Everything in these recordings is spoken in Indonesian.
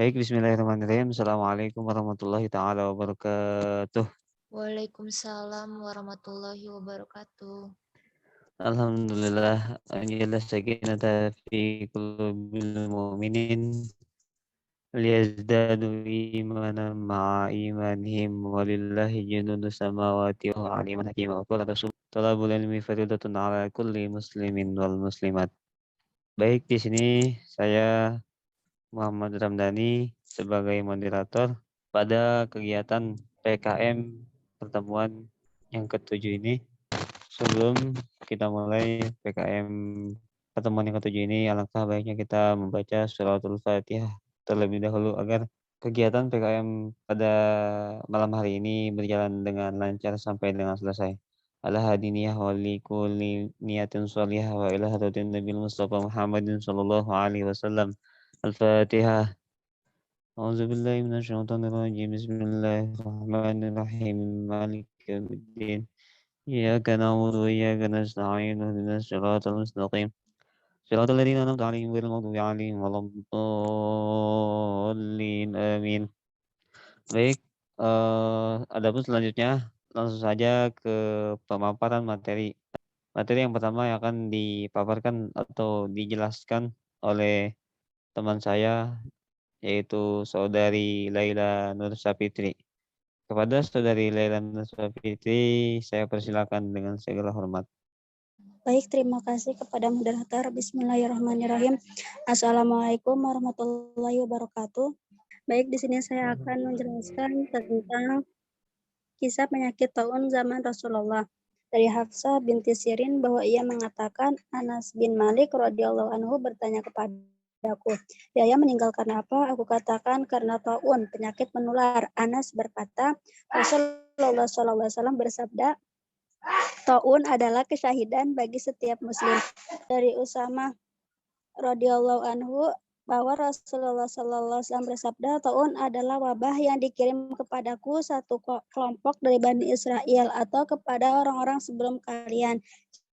Baik, bismillahirrahmanirrahim. Assalamualaikum warahmatullahi taala wabarakatuh. Waalaikumsalam warahmatullahi wabarakatuh. Alhamdulillah, anjala sakinata fi qulubil mu'minin liyazdadu imanan ma'a imanihim walillahi junudus samawati wa aliman hakim wa qala rasul talabul ilmi faridatun ala kulli muslimin wal muslimat. Baik, di sini saya Muhammad Ramdhani sebagai moderator pada kegiatan PKM pertemuan yang ketujuh ini. Sebelum kita mulai PKM pertemuan yang ketujuh ini, alangkah baiknya kita membaca suratul Fatihah terlebih dahulu agar kegiatan PKM pada malam hari ini berjalan dengan lancar sampai dengan selesai. Ala hadiniyah wa li kulli niyatin sholihah wa ila hadratin Nabi Mustafa Muhammadin sallallahu alaihi wasallam. Al-Fatihah. أعوذ بالله من الشيطان الرجيم بسم الله الرحمن الرحيم مالك يوم الدين إياك نعبد وإياك نستعين اهدنا الصراط المستقيم صراط الذين أنعمت عليهم غير المغضوب عليهم ولا الضالين آمين. Baik, adapun selanjutnya langsung saja ke pemaparan materi. Materi yang pertama yang akan dipaparkan atau dijelaskan oleh teman saya, yaitu Saudari Laila Nur Sapitri. Kepada Saudari Laila Nur Sapitri, saya persilakan dengan segala hormat. Baik, terima kasih kepada moderator. Bismillahirrahmanirrahim. Assalamualaikum warahmatullahi wabarakatuh. Baik, di sini saya akan menjelaskan tentang kisah penyakit taun zaman Rasulullah. Dari Hafsah binti Sirin bahwa ia mengatakan Anas bin Malik radhiyallahu anhu bertanya kepadaku, "Yahya meninggal karena apa?" Aku katakan karena taun, penyakit menular. Anas berkata, Rasulullah SAW bersabda, taun adalah kesyahidan bagi setiap muslim. Dari Usama radhiyallahu anhu bahwa Rasulullah SAW bersabda, taun adalah wabah yang dikirim kepadaku satu kelompok dari Bani Israel atau kepada orang-orang sebelum kalian.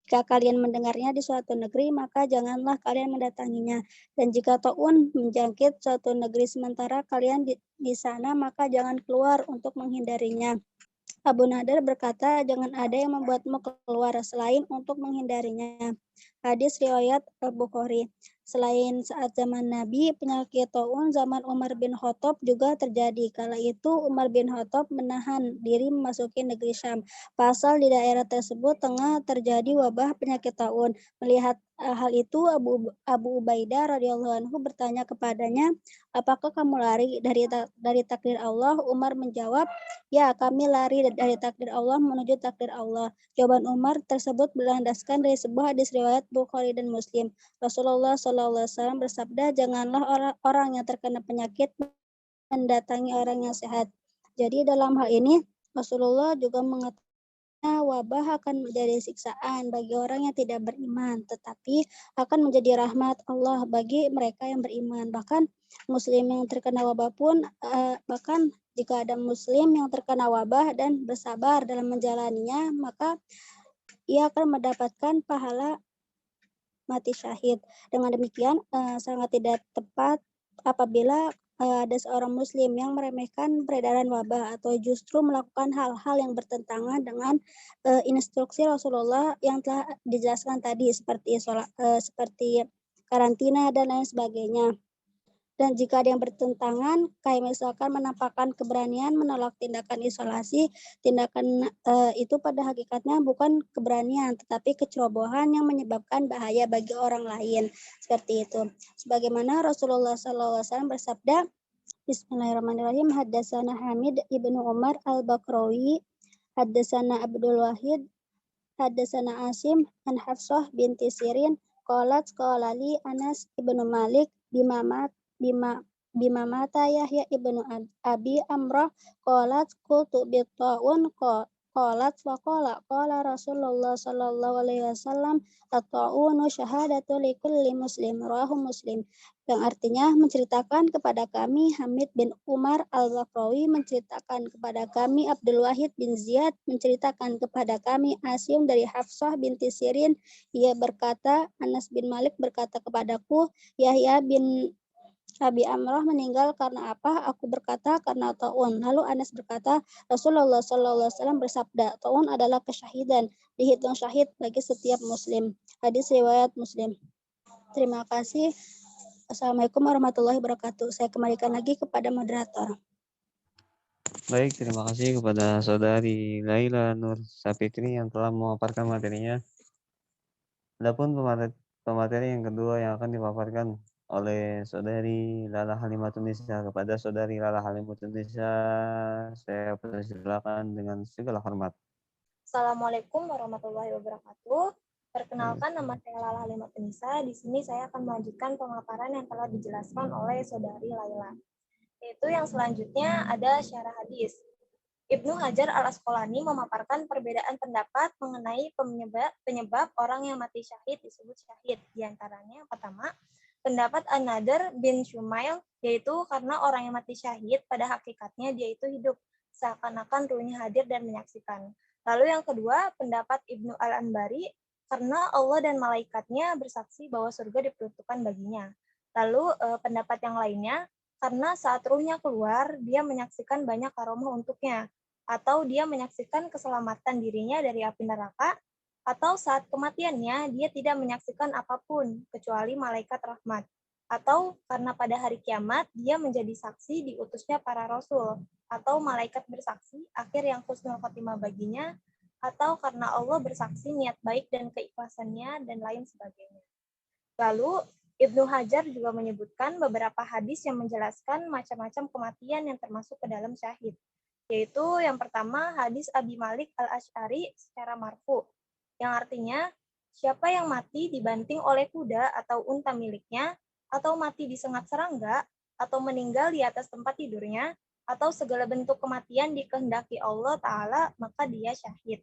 Jika kalian mendengarnya di suatu negeri, maka janganlah kalian mendatanginya. Dan jika taun menjangkit suatu negeri sementara kalian di sana, maka jangan keluar untuk menghindarinya. Abu Nadar berkata, jangan ada yang membuatmu keluar selain untuk menghindarinya. Hadis riwayat Al-Bukhari. Selain saat zaman Nabi, penyakit taun zaman Umar bin Khattab juga terjadi. Kala itu Umar bin Khattab menahan diri memasuki negeri Syam. Pasal di daerah tersebut tengah terjadi wabah penyakit taun. Melihat hal itu, Abu Ubaidah radhiyallahu anhu bertanya kepadanya, apakah kamu lari dari takdir Allah? Umar menjawab, ya, kami lari dari takdir Allah menuju takdir Allah. Jawaban Umar tersebut berlandaskan dari sebuah hadis riwayat Bukhari dan Muslim. Rasulullah SAW bersabda, janganlah orang yang terkena penyakit mendatangi orang yang sehat. Jadi dalam hal ini Rasulullah juga mengatakan wabah akan menjadi siksaan bagi orang yang tidak beriman, tetapi akan menjadi rahmat Allah bagi mereka yang beriman. Bahkan muslim yang terkena wabah pun, bahkan jika ada muslim yang terkena wabah dan bersabar dalam menjalaninya, maka ia akan mendapatkan pahala mati syahid. Dengan demikian, sangat tidak tepat apabila ada seorang muslim yang meremehkan peredaran wabah atau justru melakukan hal-hal yang bertentangan dengan instruksi Rasulullah yang telah dijelaskan tadi seperti karantina dan lain sebagainya. Dan jika ada yang bertentangan, kayak misalkan menampakkan keberanian menolak tindakan isolasi, tindakan itu pada hakikatnya bukan keberanian, tetapi kecerobohan yang menyebabkan bahaya bagi orang lain. Seperti itu. Sebagaimana Rasulullah SAW bersabda, Bismillahirrahmanirrahim, Haddasana Hamid ibnu Umar al-Bakrawi, Haddasana Abdul Wahid, Haddasana Asim, an Hafsah binti Sirin, Qalat qalali Anas ibnu Malik bima mata Yahya ibnu Abi Amrah qalat qultu bitta'un qalat wa qala Rasulullah sallallahu alaihi wasallam at-ta'unu syahadatu likulli muslim rawahu Muslim, yang artinya menceritakan kepada kami Hamid bin Umar al-Bakrawi, menceritakan kepada kami Abdul Wahid bin Ziyad, menceritakan kepada kami Asim dari Hafsah binti Sirin. Ia berkata, Anas bin Malik berkata kepadaku, Yahya bin Abi Amrah meninggal karena apa? Aku berkata karena taun. Lalu Anas berkata, Rasulullah SAW bersabda, taun adalah kesyahidan, dihitung syahid bagi setiap muslim. Hadis riwayat Muslim. Terima kasih. Assalamualaikum warahmatullahi wabarakatuh. Saya kembalikan lagi kepada moderator. Baik, terima kasih kepada Saudari Laila Nur Sapitri yang telah memaparkan materinya. Adapun pemateri yang kedua yang akan dipaparkan oleh Saudari Lala Halimatunisa kepada Saudari Lala Halimatunisa, saya persilakan dengan segala hormat. Assalamualaikum warahmatullahi wabarakatuh. Perkenalkan, nama saya Lala Halimatunisa. Di sini saya akan melanjutkan pemaparan yang telah dijelaskan oleh Saudari Laila. Yaitu yang selanjutnya ada syarah hadis. Ibnu Hajar al-Asqalani memaparkan perbedaan pendapat mengenai penyebab orang yang mati syahid disebut syahid. Di antaranya yang pertama, pendapat An-Nadr bin Shumail, yaitu karena orang yang mati syahid pada hakikatnya dia itu hidup, seakan-akan ruhnya hadir dan menyaksikan. Lalu yang kedua, pendapat Ibnu Al-Anbari, karena Allah dan malaikatnya bersaksi bahwa surga diperuntukkan baginya. Lalu pendapat yang lainnya, karena saat ruhnya keluar, dia menyaksikan banyak karomah untuknya, atau dia menyaksikan keselamatan dirinya dari api neraka, atau saat kematiannya dia tidak menyaksikan apapun kecuali malaikat rahmat, atau karena pada hari kiamat dia menjadi saksi diutusnya para rasul, atau malaikat bersaksi akhir yang husnul khotimah baginya, atau karena Allah bersaksi niat baik dan keikhlasannya, dan lain sebagainya. Lalu Ibnu Hajar juga menyebutkan beberapa hadis yang menjelaskan macam-macam kematian yang termasuk ke dalam syahid. Yaitu yang pertama hadis Abi Malik al-Asy'ari secara marfu, yang artinya siapa yang mati dibanting oleh kuda atau unta miliknya, atau mati disengat serangga, atau meninggal di atas tempat tidurnya, atau segala bentuk kematian dikehendaki Allah Ta'ala, maka dia syahid.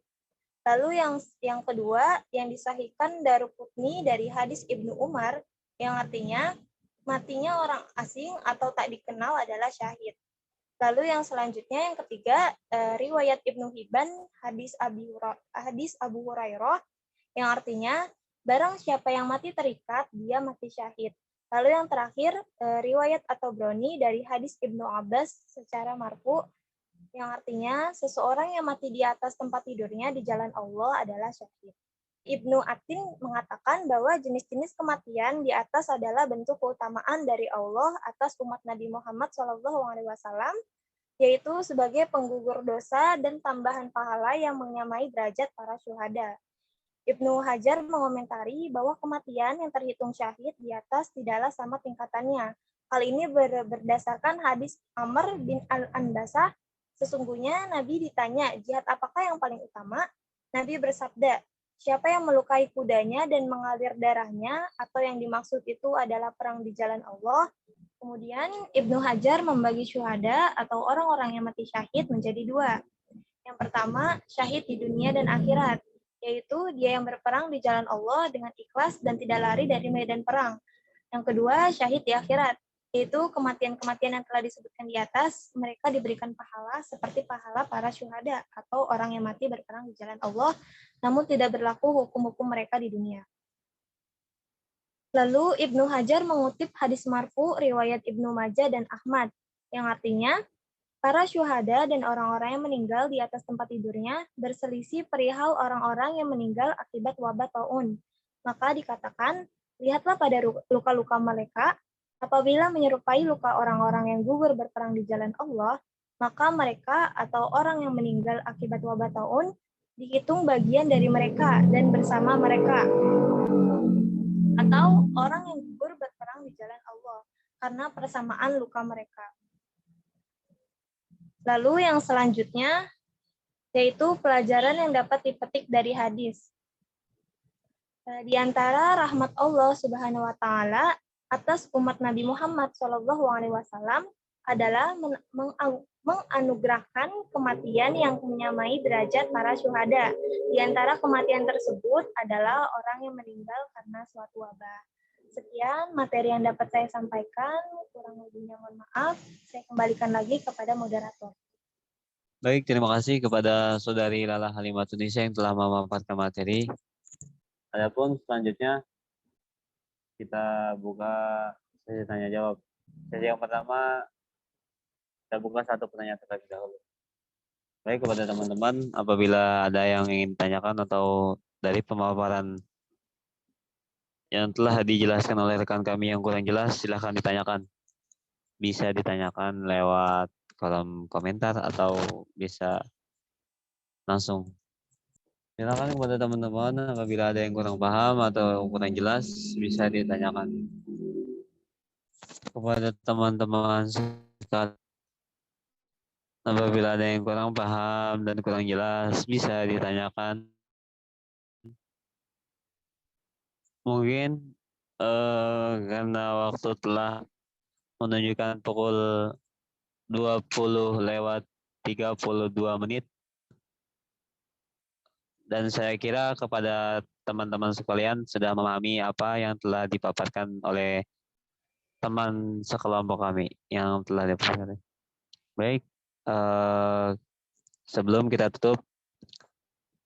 Lalu yang kedua yang disahihkan Daruqutni dari hadis Ibnu Umar, yang artinya matinya orang asing atau tak dikenal adalah syahid. Lalu yang selanjutnya yang ketiga, riwayat Ibnu Hibban hadis Abu Hurairah, yang artinya barang siapa yang mati terikat dia mati syahid. Lalu yang terakhir, riwayat At-Tabrani dari hadis Ibnu Abbas secara marfu, yang artinya seseorang yang mati di atas tempat tidurnya di jalan Allah adalah syahid. Ibnu Atin mengatakan bahwa jenis-jenis kematian di atas adalah bentuk keutamaan dari Allah atas umat Nabi Muhammad SAW, yaitu sebagai penggugur dosa dan tambahan pahala yang menyamai derajat para syuhada. Ibnu Hajar mengomentari bahwa kematian yang terhitung syahid di atas tidaklah sama tingkatannya. Hal ini berdasarkan hadis Amr bin Al-Anbasah. Sesungguhnya Nabi ditanya, jihad apakah yang paling utama? Nabi bersabda, siapa yang melukai kudanya dan mengalir darahnya, atau yang dimaksud itu adalah perang di jalan Allah. Kemudian Ibnu Hajar membagi syuhada atau orang-orang yang mati syahid menjadi dua. Yang pertama, syahid di dunia dan akhirat, yaitu dia yang berperang di jalan Allah dengan ikhlas dan tidak lari dari medan perang. Yang kedua, syahid di akhirat, yaitu kematian-kematian yang telah disebutkan di atas, mereka diberikan pahala seperti pahala para syuhada atau orang yang mati berperang di jalan Allah, namun tidak berlaku hukum-hukum mereka di dunia. Lalu Ibnu Hajar mengutip hadis marfu riwayat Ibnu Majah dan Ahmad, yang artinya, para syuhada dan orang-orang yang meninggal di atas tempat tidurnya berselisih perihal orang-orang yang meninggal akibat wabah taun. Maka dikatakan, lihatlah pada luka-luka mereka, apabila menyerupai luka orang-orang yang gugur berperang di jalan Allah, maka mereka atau orang yang meninggal akibat wabah taun dihitung bagian dari mereka dan bersama mereka. Atau orang yang gugur berperang di jalan Allah karena persamaan luka mereka. Lalu yang selanjutnya, yaitu pelajaran yang dapat dipetik dari hadis. Di antara rahmat Allah Subhanahu wa Ta'ala atas umat Nabi Muhammad SAW adalah menganugerahkan kematian yang menyamai derajat para syuhada. Di antara kematian tersebut adalah orang yang meninggal karena suatu wabah. Sekian materi yang dapat saya sampaikan, kurang lebihnya mohon maaf. Saya kembalikan lagi kepada moderator. Baik, terima kasih kepada Saudari Lala Halimatunisa yang telah memaparkan materi. Adapun selanjutnya kita buka sesi tanya jawab. Sesi yang pertama, kita buka satu pertanyaan terlebih dahulu. Baik, kepada teman-teman, apabila ada yang ingin tanyakan atau dari pemaparan yang telah dijelaskan oleh rekan kami yang kurang jelas, silahkan ditanyakan. Bisa ditanyakan lewat kolom komentar atau bisa langsung. Silakan kepada teman-teman, apabila ada yang kurang paham atau kurang jelas, bisa ditanyakan kepada teman-teman sekalian. Apabila ada yang kurang paham dan kurang jelas, bisa ditanyakan. Mungkin karena waktu telah menunjukkan pukul 20:32, dan saya kira kepada teman-teman sekalian sudah memahami apa yang telah dipaparkan oleh teman sekelompok kami yang telah dipaparkan. Baik, sebelum kita tutup,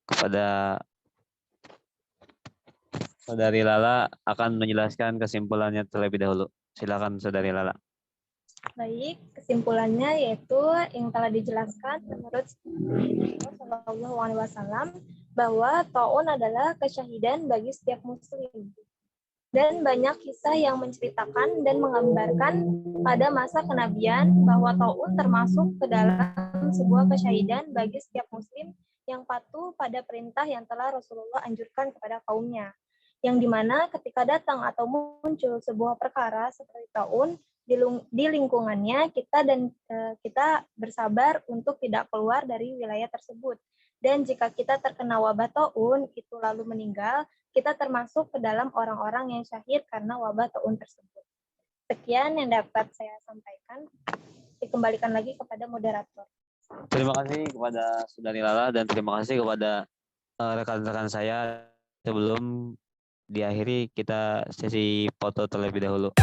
kepada Saudari Lala akan menjelaskan kesimpulannya terlebih dahulu. Silakan Saudari Lala. Baik, kesimpulannya yaitu yang telah dijelaskan menurut Shallallahu Alaihi Wasallam bahwa taun adalah kesyahidan bagi setiap muslim. Dan banyak kisah yang menceritakan dan menggambarkan pada masa kenabian bahwa taun termasuk ke dalam sebuah kesyahidan bagi setiap muslim yang patuh pada perintah yang telah Rasulullah anjurkan kepada kaumnya. Yang dimana ketika datang atau muncul sebuah perkara seperti taun, di lingkungannya kita bersabar untuk tidak keluar dari wilayah tersebut. Dan jika kita terkena wabah taun itu lalu meninggal, kita termasuk ke dalam orang-orang yang syahid karena wabah taun tersebut. Sekian yang dapat saya sampaikan. Dikembalikan lagi kepada moderator. Terima kasih kepada Saudari Lala dan terima kasih kepada rekan-rekan saya. Sebelum diakhiri, kita sesi foto terlebih dahulu.